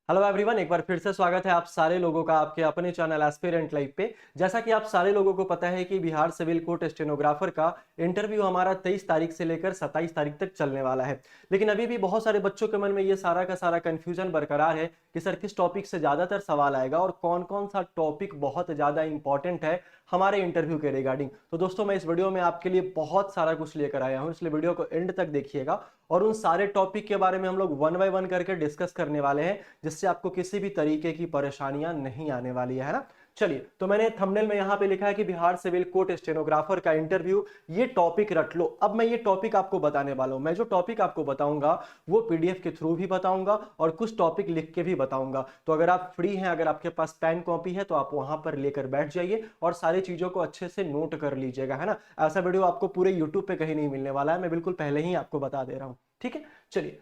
Hello everyone, एक बार फिर से स्वागत है आप सारे लोगों का आपके अपने चैनल एस्पिरेंट लाइव पे। जैसा कि आप सारे लोगों को पता है कि बिहार सिविल कोर्ट स्टेनोग्राफर का इंटरव्यू हमारा 23 तारीख से लेकर 27 तारीख तक चलने वाला है। लेकिन अभी भी बहुत सारे बच्चों के मन में ये सारा का सारा कंफ्यूजन बरकरार है कि सर किस टॉपिक से ज़्यादातर सवाल आएगा और कौन कौन सा टॉपिक बहुत ज़्यादा इंपॉर्टेंट है हमारे इंटरव्यू के रिगार्डिंग। तो दोस्तों, मैं इस वीडियो में आपके लिए बहुत सारा कुछ लेकर आया हूँ, इसलिए वीडियो को एंड तक देखिएगा और उन सारे टॉपिक के बारे में हम लोग वन बाय वन करके डिस्कस करने वाले हैं, जिससे आपको किसी भी तरीके की परेशानियां नहीं आने वाली है ना। चलिए, तो मैंने थंबनेल में यहां पे लिखा है कि बिहार सिविल कोर्ट स्टेनोग्राफर का इंटरव्यू, ये टॉपिक रट लो। अब मैं ये टॉपिक आपको बताने वाला हूं। मैं जो टॉपिक आपको बताऊंगा वो पीडीएफ के थ्रू भी बताऊंगा और कुछ टॉपिक लिख के भी बताऊंगा। तो अगर आप फ्री हैं, अगर आपके पास पेन कॉपी है, तो आप वहां पर लेकर बैठ जाइए और सारी चीजों को अच्छे से नोट कर लीजिएगा, है ना। ऐसा वीडियो आपको पूरे यूट्यूब पे कहीं नहीं मिलने वाला है, मैं बिल्कुल पहले ही आपको बता दे रहा हूं। ठीक है, चलिए।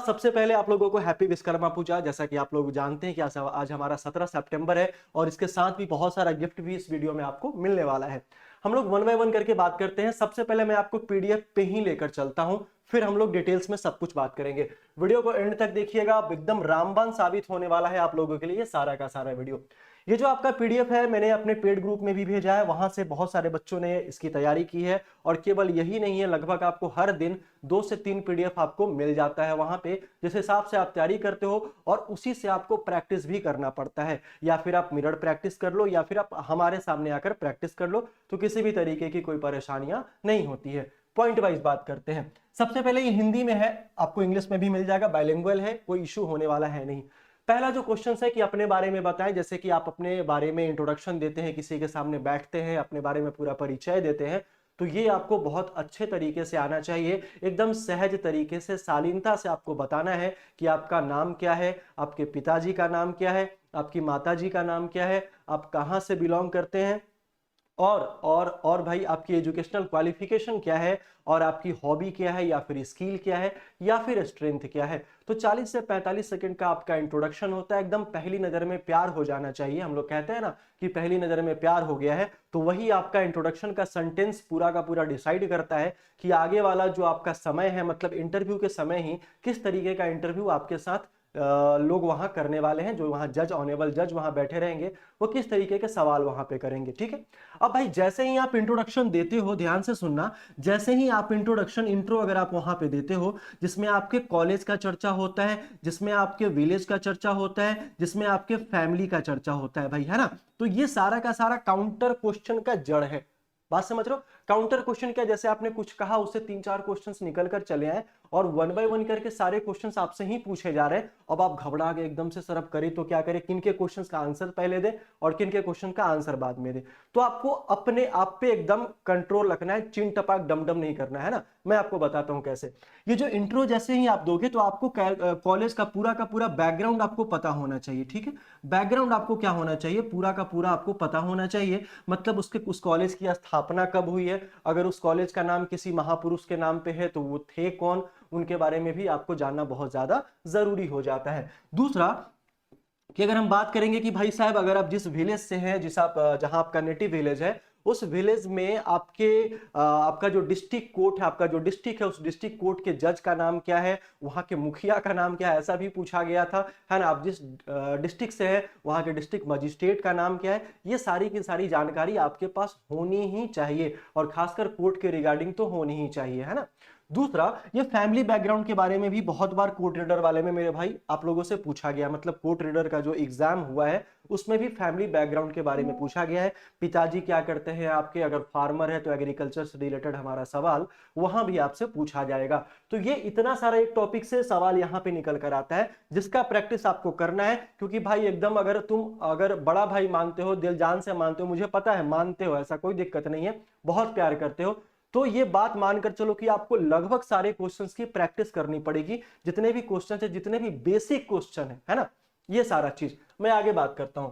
सबसे पहले आप लोगों को हैप्पी विश्वकर्मा पूजा। जैसा कि आप लोग जानते हैं कि आज हमारा 17 सितंबर है और इसके साथ भी बहुत सारा गिफ्ट भी इस वीडियो में आपको मिलने वाला है। हम लोग वन बाय वन करके बात करते हैं। सबसे पहले मैं आपको पीडीएफ पे ही लेकर चलता हूं, फिर हम लोग डिटेल्स में सब कुछ बात करेंगे। वीडियो को एंड तक देखिएगा, एकदम रामबाण साबित होने वाला है आप लोगों के लिए ये सारा का सारा वीडियो। ये जो आपका पीडीएफ है मैंने अपने पेड ग्रुप में भी भेजा है, वहां से बहुत सारे बच्चों ने इसकी तैयारी की है। और केवल यही नहीं है, लगभग आपको हर दिन 2 से 3 पीडीएफ आपको मिल जाता है वहां पे, जिस हिसाब से आप तैयारी करते हो और उसी से आपको प्रैक्टिस भी करना पड़ता है। या फिर आप मिरर प्रैक्टिस कर लो या फिर आप हमारे सामने आकर प्रैक्टिस कर लो, तो किसी भी तरीके की कोई परेशानियां नहीं होती है। पॉइंट वाइज बात करते हैं। सबसे पहले ये हिंदी में है, आपको इंग्लिश में भी मिल जाएगा, बाइलिंगुअल है, कोई इशू होने वाला है नहीं। पहला जो क्वेश्चन है कि अपने बारे में बताएं। जैसे कि आप अपने बारे में इंट्रोडक्शन देते हैं, किसी के सामने बैठते हैं, अपने बारे में पूरा परिचय देते हैं, तो ये आपको बहुत अच्छे तरीके से आना चाहिए। एकदम सहज तरीके से, शालीनता से आपको बताना है कि आपका नाम क्या है, आपके पिताजी का नाम क्या है, आपकी माताजी का नाम क्या है, आप कहाँ से बिलोंग करते हैं, और भाई आपकी एजुकेशनल क्वालिफिकेशन क्या है, और आपकी हॉबी क्या है या फिर स्किल क्या है या फिर स्ट्रेंथ क्या है। तो 40 से 45 सेकंड का आपका इंट्रोडक्शन होता है। एकदम पहली नजर में प्यार हो जाना चाहिए। हम लोग कहते हैं ना कि पहली नजर में प्यार हो गया है, तो वही आपका इंट्रोडक्शन का सेंटेंस पूरा का पूरा डिसाइड करता है कि आगे वाला जो आपका समय है, मतलब इंटरव्यू के समय ही किस तरीके का इंटरव्यू आपके साथ लोग वहां करने वाले हैं, जो वहां जज, ऑनेबल जज वहां बैठे रहेंगे, वो किस तरीके के सवाल वहां पे करेंगे। ठीक है। अब भाई जैसे ही आप इंट्रोडक्शन देते हो, ध्यान से सुनना, जैसे ही आप इंट्रोडक्शन इंट्रो अगर आप वहां पे देते हो, जिसमें आपके कॉलेज का चर्चा होता है, जिसमें आपके विलेज का चर्चा होता है, जिसमें आपके फैमिली का चर्चा होता है भाई, है ना, तो ये सारा का सारा काउंटर क्वेश्चन का जड़ है। बात समझ रहे हो। काउंटर क्वेश्चन क्या, जैसे आपने कुछ कहा उससे 3-4 क्वेश्चंस निकल कर चले आए और वन बाय वन करके सारे क्वेश्चंस आपसे ही पूछे जा रहे हैं। अब आप घबरा गए एकदम से, सर अब करें तो क्या करें, किन के क्वेश्चंस का आंसर पहले दे और किन के क्वेश्चन का आंसर बाद में दे। तो आपको अपने आप पे एकदम कंट्रोल रखना है, चिन टपाक डमडम नहीं करना है ना। मैं आपको बताता हूं कैसे। ये जो इंट्रो जैसे ही आप दोगे तो आपको कॉलेज का पूरा बैकग्राउंड आपको पता होना चाहिए। ठीक है। बैकग्राउंड आपको क्या होना चाहिए, पूरा का पूरा आपको पता होना चाहिए। मतलब उस कॉलेज की स्थापना कब हुई है, अगर उस कॉलेज का नाम किसी महापुरुष के नाम पे है तो वो थे कौन, उनके बारे में भी आपको जानना बहुत ज्यादा जरूरी हो जाता है। दूसरा कि अगर हम बात करेंगे कि भाई साहब, अगर आप जिस विलेज से हैं, जहां आपका नेटिव विलेज है, उस विलेज में आपका जो डिस्ट्रिक्ट कोर्ट है, आपका जो डिस्ट्रिक्ट है, उस डिस्ट्रिक्ट कोर्ट के जज का नाम क्या है, वहां के मुखिया का नाम क्या है, ऐसा भी पूछा गया था, है ना। आप जिस डिस्ट्रिक्ट से है वहां के डिस्ट्रिक्ट मजिस्ट्रेट का नाम क्या है, ये सारी की सारी जानकारी आपके पास होनी ही चाहिए और खासकर कोर्ट के रिगार्डिंग तो होनी ही चाहिए, है ना। दूसरा, ये फैमिली बैकग्राउंड के बारे में भी बहुत बार कोर्ट रीडर वाले में मेरे भाई आप लोगों से पूछा गया, मतलब कोर्ट रीडर का जो एग्जाम हुआ है उसमें भी फैमिली बैकग्राउंड के बारे में पूछा गया है। पिताजी क्या करते हैं आपके, अगर फार्मर है तो एग्रीकल्चर से रिलेटेड हमारा सवाल वहां भी आपसे पूछा जाएगा। तो ये इतना सारा एक टॉपिक से सवाल यहाँ पे निकल कर आता है, जिसका प्रैक्टिस आपको करना है। क्योंकि भाई एकदम अगर बड़ा भाई मानते हो, दिल जान से मानते हो, मुझे पता है मानते हो, ऐसा कोई दिक्कत नहीं है, बहुत प्यार करते हो, तो ये बात मानकर चलो कि आपको लगभग सारे क्वेश्चंस की प्रैक्टिस करनी पड़ेगी। जितने भी क्वेश्चन है, जितने भी बेसिक क्वेश्चन है ना, ये सारा चीज। मैं आगे बात करता हूं।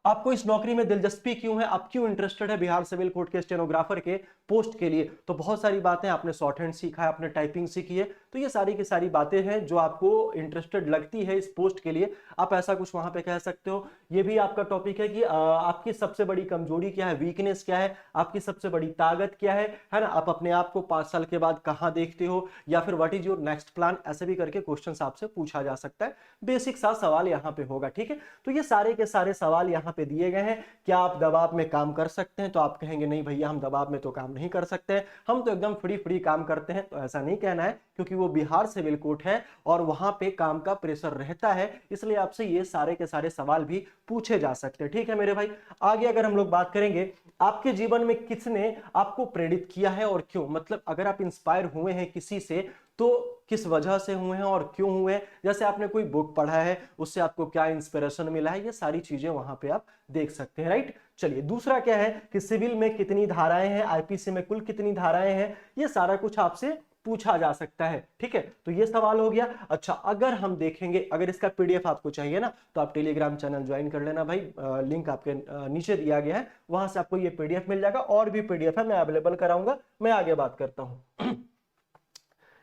आपको इस नौकरी में दिलचस्पी क्यों है, आप क्यों इंटरेस्टेड है बिहार सिविल कोर्ट के स्टेनोग्राफर के पोस्ट के लिए। तो बहुत सारी बातें, आपने शॉर्ट हैंड सीखा है, आपने टाइपिंग सीखी है, तो ये सारी की सारी बातें हैं जो आपको इंटरेस्टेड लगती है इस पोस्ट के लिए, आप ऐसा कुछ वहां पे कह सकते हो। ये भी आपका टॉपिक है कि आपकी सबसे बड़ी कमजोरी क्या है, वीकनेस क्या है, आपकी सबसे बड़ी ताकत क्या है ना, आप अपने आप को 5 साल के बाद कहां देखते हो, या फिर what is your next plan, ऐसे भी करके क्वेश्चंस आपसे पूछा जा सकता है। बेसिक सा सवाल यहाँ पे होगा, ठीक है। तो ये सारे के सारे सवाल यहाँ पे दिए गए हैं। क्या आप दबाव में काम कर सकते हैं, तो आप कहेंगे नहीं भैया हम दबाव में तो काम नहीं कर सकते, हम तो एकदम फ्री फ्री काम करते हैं। तो ऐसा नहीं कहना है, क्योंकि वो बिहार सिविल कोर्ट है और वहां पे काम का प्रेशर रहता है, इसलिए आपसे ये सारे के सारे सवाल भी पूछे जा सकते हैं, ठीक है मेरे भाई। आगे अगर हम लोग बात करेंगे, आपके जीवन में किसने आपको प्रेरित किया है और क्यों, मतलब अगर आप इंस्पायर हुए हैं किसी से तो किस वजह से हुए हैं और क्यों हुए हैं। जैसे आपने कोई बुक पढ़ा है, उससे आपको क्या इंस्पिरेशन मिला है, ये सारी चीजें वहां पे आप देख सकते हैं, राइट। चलिए दूसरा क्या है कि सिविल में कितनी धाराएं हैं, आईपीसी में कुल कितनी धाराएं हैं, ये सारा कुछ आपसे पूछा जा सकता है, ठीक है। तो ये सवाल हो गया। अच्छा, अगर हम देखेंगे, अगर इसका पीडीएफ आपको चाहिए ना, तो आप टेलीग्राम चैनल ज्वाइन कर लेना भाई, लिंक आपके नीचे दिया गया है, वहां से आपको ये पीडीएफ मिल जाएगा। और भी पीडीएफ है, मैं अवेलेबल कराऊंगा। मैं आगे बात करता हूं।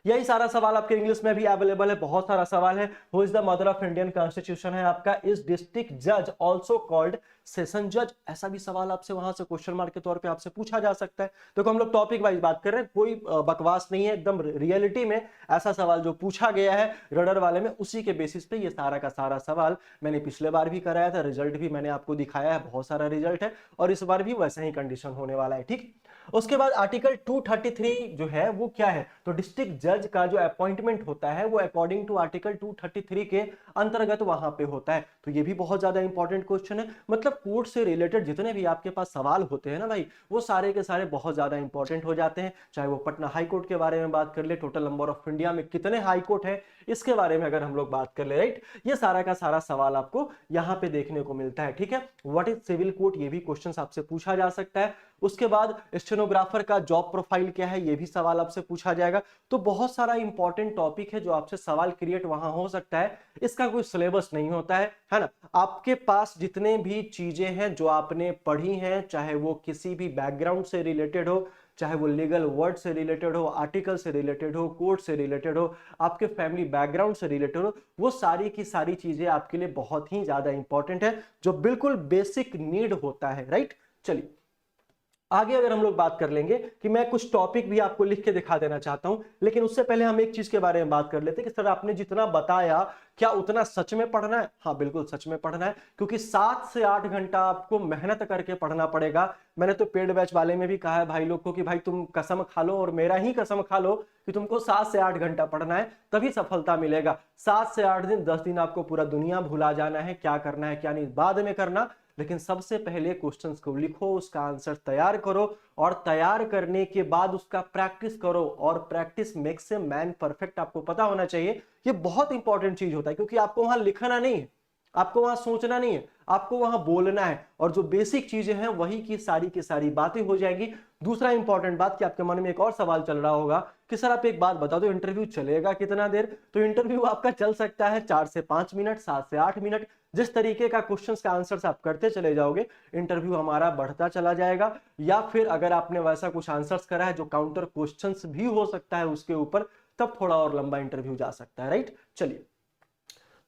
यही सारा सवाल आपके इंग्लिश में भी अवेलेबल है, बहुत सारा सवाल है। Who is the mother of Indian constitution है आपका, इज डिस्ट्रिक्ट जज आल्सो कॉल्ड सेशन जज, ऐसा भी सवाल आपसे वहां से क्वेश्चन मार्क के तौर पे आपसे पूछा जा सकता है। तो हम लोग टॉपिक वाइज बात कर रहे हैं, कोई बकवास नहीं है, एकदम रियलिटी में ऐसा सवाल जो पूछा गया है रडर वाले में, उसी के बेसिस पे ये सारा का सारा सवाल मैंने पिछले बार भी कराया था, रिजल्ट भी मैंने आपको दिखाया है, बहुत सारा रिजल्ट है, और इस बार भी वैसा ही कंडीशन होने वाला है, ठीक। उसके बाद आर्टिकल 233 जो है वो क्या है, तो डिस्ट्रिक्ट जज का जो अपॉइंटमेंट होता है वो अकॉर्डिंग टू आर्टिकल 233 के अंतर्गत वहां पे होता है। तो ये भी बहुत ज्यादा इंपॉर्टेंट क्वेश्चन है, मतलब कोर्ट से रिलेटेड जितने भी आपके पास सवाल होते हैं ना भाई, वो सारे के सारे बहुत ज्यादा इंपॉर्टेंट हो जाते हैं। चाहे वो पटना हाई कोर्ट के बारे में बात कर ले, टोटल नंबर ऑफ इंडिया में कितने हाई कोर्ट है इसके बारे में अगर हम लोग बात कर ले, राइट, ये सारा का सारा सवाल आपको यहाँ पे देखने को मिलता है, ठीक है। व्हाट इज सिविल कोर्ट, ये भी क्वेश्चन आपसे पूछा जा सकता है। उसके बाद स्टेनोग्राफर का जॉब प्रोफाइल क्या है, ये भी सवाल आपसे पूछा जाएगा। तो बहुत सारा इंपॉर्टेंट टॉपिक है जो आपसे सवाल क्रिएट वहां हो सकता है। इसका कोई सिलेबस नहीं होता है ना। आपके पास जितने भी चीजें हैं जो आपने पढ़ी हैं, चाहे वो किसी भी बैकग्राउंड से रिलेटेड हो, चाहे वो लीगल वर्ड से रिलेटेड हो, आर्टिकल से रिलेटेड हो, कोर्ट से रिलेटेड हो, आपके फैमिली बैकग्राउंड से रिलेटेड हो, वो सारी की सारी चीजें आपके लिए बहुत ही ज्यादा इंपॉर्टेंट है, जो बिल्कुल बेसिक नीड होता है, राइट। चलिए आगे अगर हम लोग बात कर लेंगे कि मैं कुछ टॉपिक भी आपको लिख के दिखा देना चाहता हूं, लेकिन उससे पहले हम एक चीज के बारे में बात कर लेते हैं कि सर आपने जितना बताया क्या उतना सच में पढ़ना है। हाँ बिल्कुल सच में पढ़ना है, क्योंकि 7 से 8 घंटा आपको मेहनत करके पढ़ना पड़ेगा। मैंने तो पेड बैच वाले में भी कहा है भाई लोग को कि भाई तुम कसम खा लो, और मेरा ही कसम खा लो कि तुमको 7 से 8 घंटा पढ़ना है, तभी सफलता मिलेगा। 7 से 8 दिन 10 दिन आपको पूरा दुनिया भुला जाना है, क्या करना है क्या नहीं बाद में करना, लेकिन सबसे पहले क्वेश्चंस को लिखो, उसका आंसर तैयार करो, और तैयार करने के बाद उसका प्रैक्टिस करो। और practice makes a man perfect, आपको पता होना चाहिए, ये बहुत इंपॉर्टेंट चीज होता है, क्योंकि आपको वहां लिखना नहीं है, आपको वहां सोचना नहीं है, आपको वहां बोलना है, और जो बेसिक चीजें हैं वही की सारी बातें हो जाएगी। दूसरा इंपॉर्टेंट बात कि आपके मन में एक और सवाल चल रहा होगा कि सर आप एक बात बता दो, इंटरव्यू चलेगा कितना देर। तो इंटरव्यू आपका चल सकता है 4 से 5 मिनट, 7 से 8 मिनट। जिस तरीके का क्वेश्चंस का आंसर्स आप करते चले जाओगे, इंटरव्यू हमारा बढ़ता चला जाएगा। या फिर अगर आपने वैसा कुछ आंसर्स करा है जो काउंटर क्वेश्चंस भी हो सकता है उसके ऊपर, तब थोड़ा और लंबा इंटरव्यू जा सकता है, राइट। चलिए,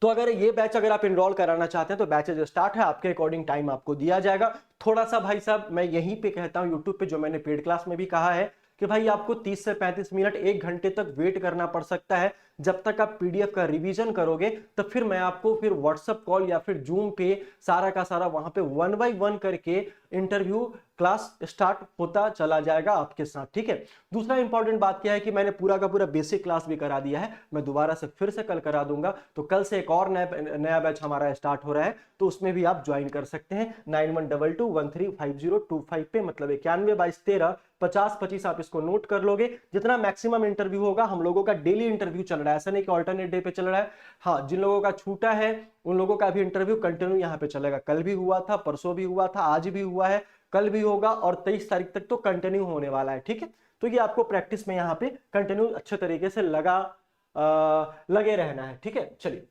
तो अगर ये बैच अगर आप एनरोल कराना चाहते हैं तो बैचेज स्टार्ट है, आपके अकॉर्डिंग टाइम आपको दिया जाएगा। थोड़ा सा भाई साहब मैं यहीं पे कहता हूं, यूट्यूब पे जो मैंने पेड क्लास में भी कहा है कि भाई आपको 30 से 35 मिनट 1 घंटे तक वेट करना पड़ सकता है, जब तक आप पीडीएफ का रिवीजन करोगे। तब फिर मैं आपको फिर व्हाट्सएप कॉल या फिर जूम पे सारा का सारा वहां पे 1 बाय 1 करके इंटरव्यू क्लास स्टार्ट होता चला जाएगा आपके साथ, ठीक है। दूसरा इंपॉर्टेंट बात क्या है कि मैंने पूरा का पूरा बेसिक क्लास भी करा दिया है, मैं दोबारा से फिर से कल करा दूंगा। तो कल से एक और नया बैच हमारा स्टार्ट हो रहा है, तो उसमें भी आप ज्वाइन कर सकते हैं 9122135025 पे, मतलब 912213 50-25 आप इसको नोट कर लोगे। जितना मैक्सिमम इंटरव्यू होगा, हम लोगों का डेली इंटरव्यू चल रहा है, ऐसा नहीं कि ऑल्टरनेट डे पे चल रहा है। हाँ, जिन लोगों का छूटा है उन लोगों का भी इंटरव्यू कंटिन्यू यहाँ पे चलेगा। कल भी हुआ था, परसों भी हुआ था, आज भी हुआ है, कल भी होगा, और 23 तारीख तक तो कंटिन्यू होने वाला है, ठीक है। तो ये आपको प्रैक्टिस में यहाँ पे कंटिन्यू अच्छे तरीके से लगे रहना है, ठीक है। चलिए,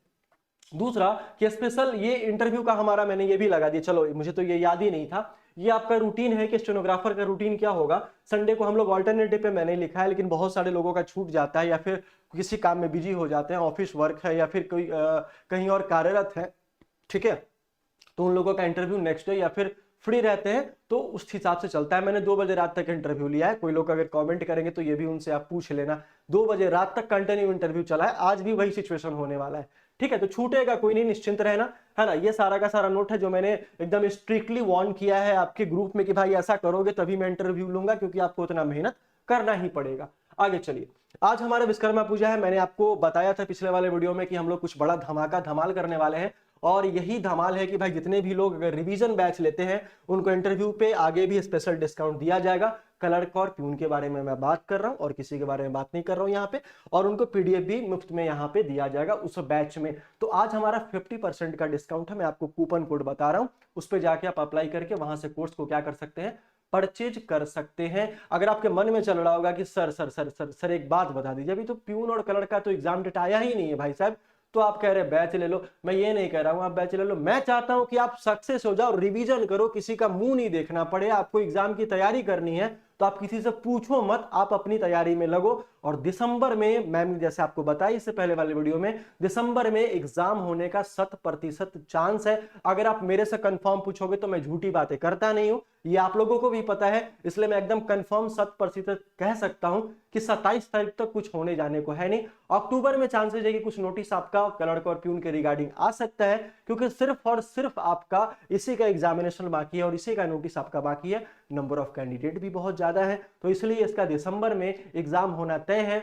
दूसरा कि स्पेशल ये इंटरव्यू का हमारा मैंने ये भी लगा दिया, चलो मुझे तो ये याद ही नहीं था ये आपका रूटीन है कि स्टेनोग्राफर का रूटीन क्या होगा। संडे को हम लोग ऑल्टरनेटिव पे मैंने लिखा है, लेकिन बहुत सारे लोगों का छूट जाता है या फिर किसी काम में बिजी हो जाते हैं, ऑफिस वर्क है या फिर कोई कहीं और कार्यरत है, ठीक है, तो उन लोगों का इंटरव्यू नेक्स्ट डे या फिर फ्री रहते हैं, तो उस हिसाब से चलता है। मैंने 2 बजे रात तक इंटरव्यू लिया है, कोई लोग अगर कमेंट करेंगे तो ये भी उनसे आप पूछ लेना। 2 बजे रात तक कंटिन्यू इंटरव्यू चला है, आज भी वही सिचुएशन होने वाला है, ठीक है। तो छूटेगा कोई नहीं, निश्चिंत रहना, है ना। ये सारा का सारा नोट है जो मैंने एकदम स्ट्रिक्टली वार्न किया है आपके ग्रुप में कि भाई ऐसा करोगे तभी मैं इंटरव्यू लूंगा, क्योंकि आपको उतना मेहनत करना ही पड़ेगा। आगे चलिए, आज हमारा विश्वकर्मा पूजा है। मैंने आपको बताया था पिछले वाले वीडियो में कि हम लोग कुछ बड़ा धमाका धमाल करने वाले हैं, और यही धमाल है कि भाई जितने भी लोग अगर रिवीजन बैच लेते हैं उनको इंटरव्यू पे आगे भी स्पेशल डिस्काउंट दिया जाएगा। क्लर्क और प्यून के बारे में मैं बात कर रहा हूं और किसी के बारे में बात नहीं कर रहा हूं यहाँ पे, और उनको पीडीएफ भी मुफ्त में यहाँ पे दिया जाएगा उस बैच में। तो आज हमारा 50% का डिस्काउंट है, मैं आपको कूपन कोड बता रहा हूं, उस पर जाके आप अप्लाई करके वहां से कोर्स को क्या कर सकते हैं, परचेज कर सकते हैं। अगर आपके मन में चल रहा होगा कि sir sir sir sir sir एक बात बता दीजिए, अभी तो प्यून और क्लर्क का तो एग्जाम डेट आया ही नहीं है भाई साहब, तो आप कह रहे हैं बैच ले लो। मैं ये नहीं कह रहा हूं आप बैच ले लो, मैं चाहता हूं कि आप सक्सेस हो जाओ, रिवीजन करो, किसी का मुंह नहीं देखना पड़े। आपको एग्जाम की तैयारी करनी है तो आप किसी से पूछो मत, आप अपनी तैयारी में लगो। और दिसंबर में, मैम जैसे आपको बताया इससे पहले वाले वीडियो में, दिसंबर में एग्जाम होने का 100% चांस है। अगर आप मेरे से कंफर्म पूछोगे तो मैं झूठी बातें करता नहीं हूं, ये आप लोगों को भी पता है, इसलिए मैं एकदम कंफर्म 100% कह सकता हूं कि 27 तारीख तक कुछ होने जाने को है नहीं। अक्टूबर में चांसेस है कि कुछ नोटिस आपका क्लर्क और प्यून के रिगार्डिंग आ सकता है, क्योंकि सिर्फ और सिर्फ आपका इसी का एग्जामिनेशन बाकी है और इसी का नोटिस आपका बाकी है। नंबर ऑफ कैंडिडेट भी बहुत ज्यादा है, तो इसलिए इसका दिसंबर में एग्जाम होना तय है,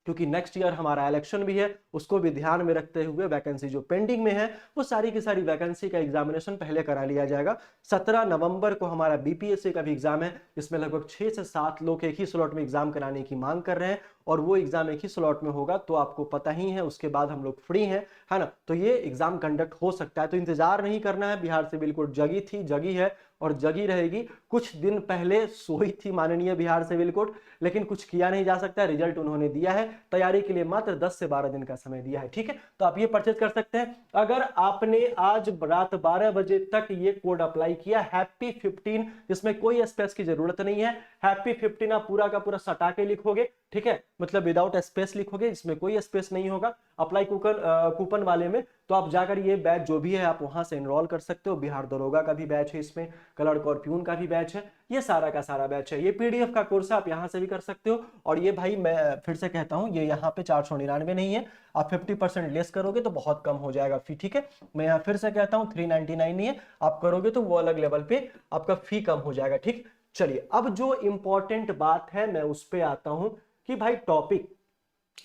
क्योंकि नेक्स्ट ईयर हमारा इलेक्शन भी है। उसको भी ध्यान में रखते हुए वैकेंसी जो पेंडिंग में है वो सारी की सारी वैकेंसी का एग्जामिनेशन पहले करा लिया जाएगा। 17 नवंबर को हमारा बीपीएससी का भी एग्जाम है, जिसमें लगभग 6 से 7 लोग एक ही स्लॉट में एग्जाम कराने की मांग कर रहे हैं, और वो एग्जाम एक ही स्लॉट में होगा, तो आपको पता ही है उसके बाद हम लोग फ्री हैं, है ना। तो ये एग्जाम कंडक्ट हो सकता है, तो इंतजार नहीं करना है। बिहार सिविल कोर्ट जगी थी, जगी है और जगी रहेगी। कुछ दिन पहले सोई थी माननीय बिहार सिविल कोर्ट, लेकिन कुछ किया नहीं जा सकता, रिजल्ट उन्होंने दिया है। तैयारी के लिए मात्र 10 से 12 दिन का समय दिया है, ठीक है। तो आप ये परचेज कर सकते हैं। अगर आपने आज रात 12 बजे तक ये कोड अप्लाई किया हैप्पी 15, जिसमें कोई स्पेस की जरूरत नहीं है, हैप्पी 15 आप पूरा का पूरा सटा के लिखोगे, ठीक है, मतलब विदाउट स्पेस लिखोगे, इसमें कोई स्पेस नहीं होगा अप्लाई कूपन वाले में। तो आप जाकर ये बैच जो भी है आप वहां से एनरोल कर सकते हो। बिहार दरोगा का भी बैच है, इसमें क्लर्क और प्यून का भी बैच है, ये सारा का सारा बैच है। ये पीडीएफ का कोर्स आप यहां से भी कर सकते हो। और ये भाई मैं फिर से कहता हूं, ये यहाँ पे 499 नहीं है, आप 50% लेस करोगे तो बहुत कम हो जाएगा फी, ठीक है। मैं यहाँ फिर से कहता हूँ 399 नहीं है, आप करोगे तो वो अलग लेवल पे आपका फी कम हो जाएगा, ठीक। चलिए अब जो इंपॉर्टेंट बात है मैं उस पर आता हूं कि भाई टॉपिक,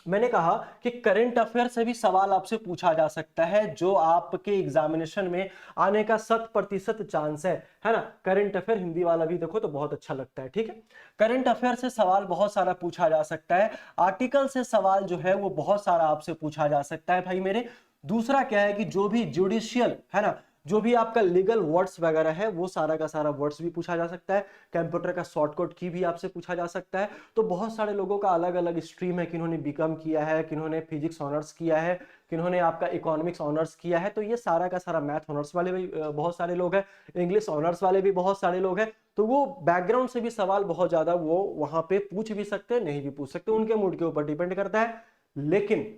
मैंने कहा कि करंट अफेयर से भी सवाल आपसे पूछा जा सकता है, जो आपके एग्जामिनेशन में आने का 100% चांस है ना। करंट अफेयर हिंदी वाला भी देखो तो बहुत अच्छा लगता है, ठीक है। करंट अफेयर से सवाल बहुत सारा पूछा जा सकता है, आर्टिकल से सवाल जो है वो बहुत सारा आपसे पूछा जा सकता है भाई मेरे। दूसरा क्या है कि जो भी जुडिशियल है ना, जो भी आपका लीगल वर्ड्स वगैरह है वो सारा का सारा वर्ड्स भी पूछा जा सकता है। कंप्यूटर का शॉर्टकट की भी आपसे पूछा जा सकता है। तो बहुत सारे लोगों का अलग अलग स्ट्रीम है, किन्होंने बीकॉम किया है, किन्होंने फिजिक्स ऑनर्स किया है, किन्होंने आपका इकोनॉमिक्स ऑनर्स किया है, तो ये सारा का सारा मैथ ऑनर्स वाले भी बहुत सारे लोग हैं, इंग्लिश ऑनर्स वाले भी बहुत सारे लोग हैं। तो वो बैकग्राउंड से भी सवाल बहुत ज्यादा वो वहां पे पूछ भी सकते हैं, नहीं भी पूछ सकते, उनके मूड के ऊपर डिपेंड करता है। लेकिन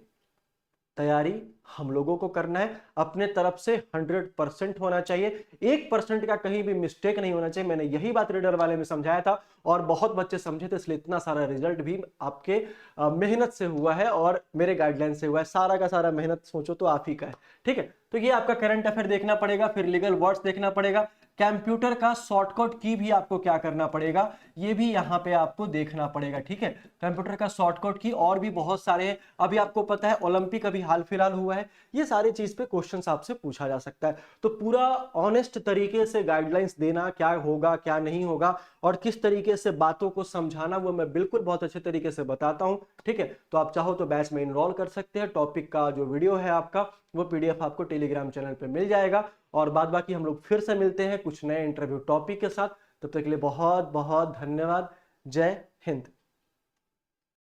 तैयारी हम लोगों को करना है, अपने तरफ से 100% होना चाहिए, 1% का कहीं भी मिस्टेक नहीं होना चाहिए। मैंने यही बात रीडर वाले में समझाया था और बहुत बच्चे समझे थे, इसलिए इतना सारा रिजल्ट भी आपके मेहनत से हुआ है और मेरे गाइडलाइन से हुआ है। सारा का सारा मेहनत सोचो तो आप ही का है, ठीक है। तो ये आपका करंट अफेयर देखना पड़ेगा, फिर लीगल वर्ड्स देखना पड़ेगा, कंप्यूटर का शॉर्टकट की भी आपको क्या करना पड़ेगा, ये भी यहाँ पे आपको देखना पड़ेगा, ठीक है। कंप्यूटर का शॉर्टकट की और भी बहुत सारे हैं, अभी आपको पता है ओलंपिक अभी हाल फिलहाल हुआ है, ये सारी चीज पे क्वेश्चंस आपसे पूछा जा सकता है। तो पूरा ऑनेस्ट तरीके से गाइडलाइंस देना, क्या होगा क्या नहीं होगा और किस तरीके से बातों को समझाना, वो मैं बिल्कुल बहुत अच्छे तरीके से बताता हूं, ठीक है। तो आप चाहो तो बैच में इनरोल कर सकते हैं। टॉपिक का जो वीडियो है आपका वो पीडीएफ आपको टेलीग्राम चैनल पे मिल जाएगा। और बाद बाकी हम लोग फिर से मिलते हैं कुछ नए इंटरव्यू टॉपिक के साथ। तब तक के लिए बहुत बहुत धन्यवाद। जय हिंद।